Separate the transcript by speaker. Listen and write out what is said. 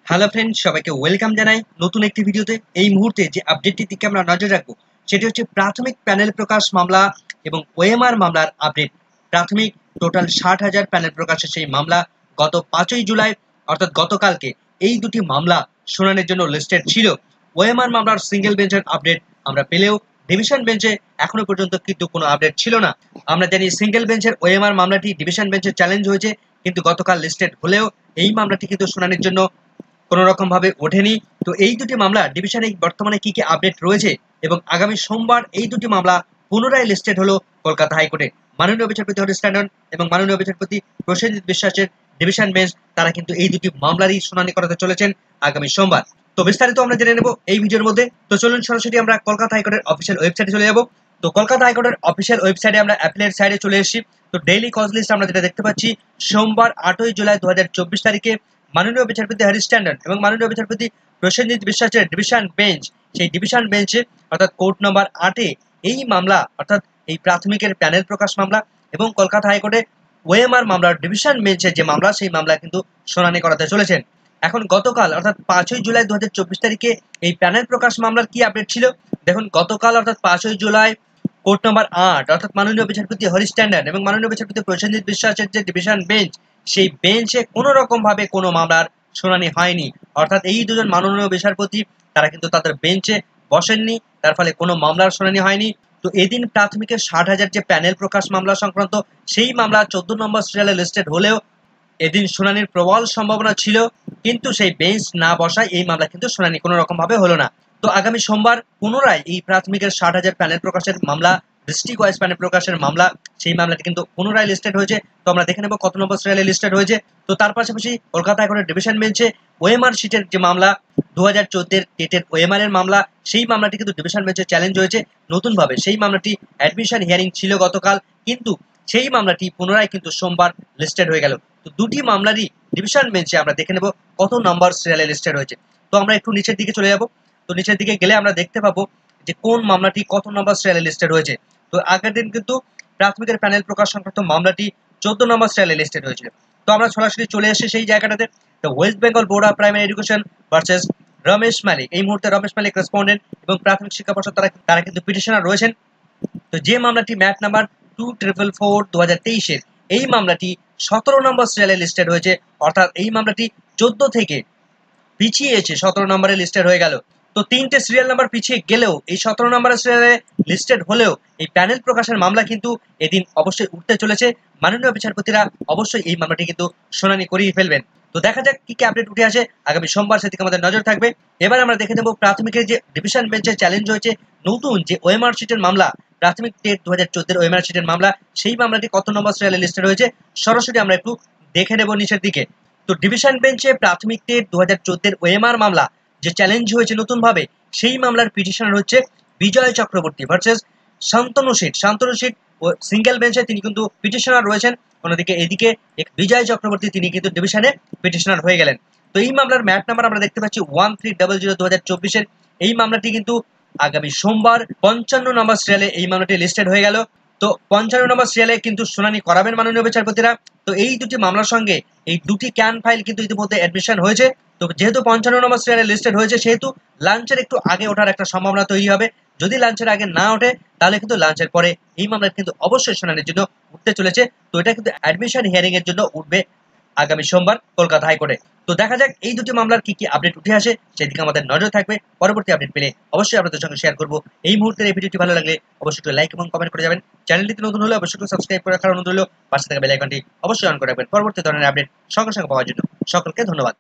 Speaker 1: Hello friends, সবাইকে welcome জানাই নতুন একটি ভিডিওতে। এই মুহূর্তে যে আপডেটটির দিকে আমরা নজর রাখবো সেটি হচ্ছে প্রাথমিক প্যানেল প্রকাশ মামলা এবং ওএমআর মামলার আপডেট। প্রাথমিক টোটাল 60,000 প্যানেল প্রকাশের সেই মামলা গত 5ই জুলাই অর্থাৎ গতকালকে এই দুটি মামলা শুনানির জন্য লিস্টেড ছিল। ওএমআর মামলার সিঙ্গেল বেঞ্চের আপডেট আমরা পেলেও ডিভিশন বেঞ্চে এখনো পর্যন্ত কিন্তু কোনো আপডেট ছিল না। আমরা জানি সিঙ্গেল বেঞ্চের ওএমআর মামলাটি ডিভিশন বেঞ্চে চ্যালেঞ্জ হয়েছে, কিন্তু গতকাল লিস্টেড হলেও এই মামলাটি কিন্তু শুনানির জন্য কোনো রকম ভাবে ওঠেনি। তো এই দুটি মামলা ডিভিশনে বর্তমানে কি কি আপডেট রয়েছে এবং আগামী সোমবার এই দুটি মামলা পুনরায় লিস্টেড হলো কলকাতা হাইকোর্টে। মাননীয় বিচারপতি হরিশ ট্যান্ডন এবং মাননীয় বিচারপতি প্রসেনজিৎ বিশ্বাসের ডিভিশন বেঞ্চ তারা কিন্তু এই দুটি মামলারই শুনানি করাতে চলেছেন আগামী সোমবার। তো বিস্তারিত আমরা জেনে নেব এই ভিডিওর মধ্যে। তো চলুন সরাসরি আমরা কলকাতা হাইকোর্টের অফিসিয়াল ওয়েবসাইটে চলে যাব। তো কলকাতা হাইকোর্টের অফিসিয়াল ওয়েবসাইটে আমরা অ্যাপিলের সাইডে চলে এসেছি। তো ডেইলি কজ লিস্ট আমরা যেটা দেখতে পাচ্ছি, সোমবার 8ই জুলাই 2024 তারিখে মাননীয় বিচারপতি হরিশ ট্যান্ডন এবং মাননীয় বিচারপতি প্রসেনজিৎ বিশ্বাসের ডিভিশন বেঞ্চ, সেই ডিভিশন বেঞ্চে অর্থাৎ কোর্ট নম্বর 8-এ এই মামলা অর্থাৎ এই প্রাথমিকের প্যানেল প্রকাশ মামলা এবং কলকাতা হাইকোর্টে ওএমআর মামলার ডিভিশন বেঞ্চের যে মামলা সেই মামলা কিন্তু শুনানি করাতে চলেছেন। এখন গতকাল অর্থাৎ 5ই জুলাই 2024 তারিখে এই প্যানেল প্রকাশ মামলার কি আপডেট ছিল দেখুন। গতকাল অর্থাৎ 5ই জুলাই কোর্ট নম্বর 8 অর্থাৎ মাননীয় বিচারপতি হরিশ ট্যান্ডন এবং মাননীয় বিচারপতি প্রসেনজিৎ বিশ্বাসের যে ডিভিশন বেঞ্চ, সেই বেঞ্চে কোনো রকম ভাবে কোনো মামলার শুনানি হয়নি। অর্থাৎ এই দুজন মাননীয় বিচারপতি তারা কিন্তু তাদের বেঞ্চে বসেননি, তার ফলে কোনো মামলার শুনানি হয়নি। তো এদিন প্রাথমিকের 60,000 যে প্যানেল প্রকাশ মামলা সংক্রান্ত সেই মামলা 14 নম্বর সিরিয়ালে লিস্টেড হলেও এদিন শুনানির প্রবল সম্ভাবনা ছিল, কিন্তু সেই বেঞ্চ না বসায় এই মামলা কিন্তু শুনানি কোনো রকম ভাবে হলো না। তো আগামী সোমবার পুনরায় এই প্রাথমিকের 60,000 প্যানেল প্রকাশের মামলা, ডিস্ট্রিক্ট ওয়াইজ প্যানেল প্রকাশের মামলা, সেই মামলাটি কিন্তু পুনরায় লিস্টেড হয়েছে। তো আমরা দেখে নেব কত নম্বর সিরিয়ালে লিস্টেড হয়েছে। তো তার পাশাপাশি কলকাতা হাইকোর্টের ডিভিশন বেঞ্চে ওএমআর শিটের যে মামলা 2014 টেটের ওএমআর এর মামলা, সেই মামলাটি কিন্তু ডিভিশন বেঞ্চে চ্যালেঞ্জ হয়েছে নতুনভাবে। সেই মামলাটি অ্যাডমিশন হিয়ারিং ছিল গতকাল, কিন্তু সেই মামলাটি পুনরায় কিন্তু সোমবার লিস্টেড হয়ে গেল। তো দুটি মামলারই ডিভিশন বেঞ্চে আমরা দেখে নেব কত নম্বর সিরিয়ালে লিস্টেড হয়েছে। তো আমরা একটু নিচের দিকে চলে যাব। তো নিচের দিকে গেলে আমরা দেখতে পাবো যে কোন মামলাটি কত নম্বর সিরিয়ালে লিস্টেড হয়েছে। তো আগের দিন কিন্তু প্রাথমিকের প্যানেল প্রকাশ সংক্রান্ত মামলাটি 14 নম্বর সিরিয়ালে লিস্টেড হয়েছিল। তো আমরা সরাসরি চলে এসেছি সেই জায়গাটাতে। তো west Bengal board of primary education versus Ramesh Malik, এই মুহূর্তে রমেশ মালিক রেসপন্ডেন্ট এবং প্রাথমিক শিক্ষা পর্ষদ তারা কিন্তু পিটিশনার রয়েছেন। তো যে মামলাটি ম্যাট নাম্বার 2444/2023-এর, এই মামলাটি 17 নম্বর সিরিয়ালে লিস্টেড হয়েছে। অর্থাৎ এই মামলাটি 14 থেকে পিছিয়ে এসে 17 নম্বরে লিস্টেড হয়ে গেল। তো তিনটে সিরিয়াল নাম্বার পিছিয়ে গেলেও এই 17 নম্বরের সিরিয়ালে লিস্টেড হলেও এই প্যানেল প্রকাশের মামলা কিন্তু এদিন অবশ্যই উঠতে চলেছে। মাননীয় বিচারপতিরা অবশ্যই এই মামলাটি কিন্তু শুনানি করিয়ে ফেলবেন। তো দেখা যাক কি কি আপডেট উঠে আসে আগামী সোমবার, সেদিকে আমাদের নজর থাকবে। এবার আমরা দেখে নেব প্রাথমিকের যে ডিভিশন বেঞ্চে চ্যালেঞ্জ হয়েছে নতুন যে ওএমআর শিটের মামলা, প্রাথমিক টেট 2014 ওএমআর শিটের মামলা, সেই মামলাটি কত নম্বর সিরিয়ালে লিস্টেড হয়েছে সরাসরি আমরা একটু দেখে নেব নিচের দিকে। তো ডিভিশন বেঞ্চে প্রাথমিক টেট 2014 ওএমআর মামলা যে চ্যালেঞ্জ হয়েছে নতুনভাবে, সেই মামলার পিটিশনার হচ্ছে বিজয় চক্রবর্তী ভার্সেস শান্তনু শেঠ। শান্তনু শেঠ ও সিঙ্গেল বেঞ্চে তিনি কিন্তু পিটিশনার রয়েছেন, অন্যদিকে এদিকে বিজয় চক্রবর্তী তিনি কিন্তু ডিভিশনে পিটিশনার হয়ে গেলেন। তো এই মামলার ম্যাট নাম্বার আমরা দেখতে পাচ্ছি 1300/2024-এর। এই মামলাটি কিন্তু আগামী সোমবার 55 নম্বর সিরিয়ালে এই মামলাটি লিস্টেড হয়ে গেল। তো 55 নম্বর সিরিয়ালে কিন্তু শুনানি করাবেন মাননীয় বিচারপতিরা। তো এই দুটি মামলার সঙ্গে এই দুটি ক্যান ফাইল কিন্তু ইতিমধ্যে অ্যাডমিশন হয়েছে। তো যেহেতু 55 নম্বর সিরিয়ালে লিস্টেড হয়েছে, সেহেতু লাঞ্চের একটু আগে ওঠার একটা সম্ভাবনা তৈরি হবে। যদি লাঞ্চের আগে না ওঠে তাহলে কিন্তু লাঞ্চের পরে এই মামলা কিন্তু অবশ্যই শুনানির জন্য উঠতে চলেছে। তো এটা কিন্তু অ্যাডমিশন হিয়ারিং এর জন্য উঠবে আগামী সোমবার কলকাতা হাইকোর্টে। তো দেখা যাক এই দুটি মামলার কি কি আপডেট উঠে আসে, সেদিকে আমাদের নজর থাকবে। পরবর্তী আপডেট পেলে অবশ্যই আপনাদের সঙ্গে শেয়ার করব। এই মুহূর্তের এই ভিডিওটি ভালো লাগলে অবশ্যই একটু লাইক এবং কমেন্ট করে যাবেন। চ্যানেলটিতে নতুন হলে অবশ্যই একটু সাবস্ক্রাইব করে রাখার অনুরোধ রইল। পাশে থাকা বেল আইকনটি অবশ্যই অন করে রাখবেন পরবর্তী ধরনের আপডেট সঙ্গে সঙ্গে পাওয়ার জন্য। সকলকে ধন্যবাদ।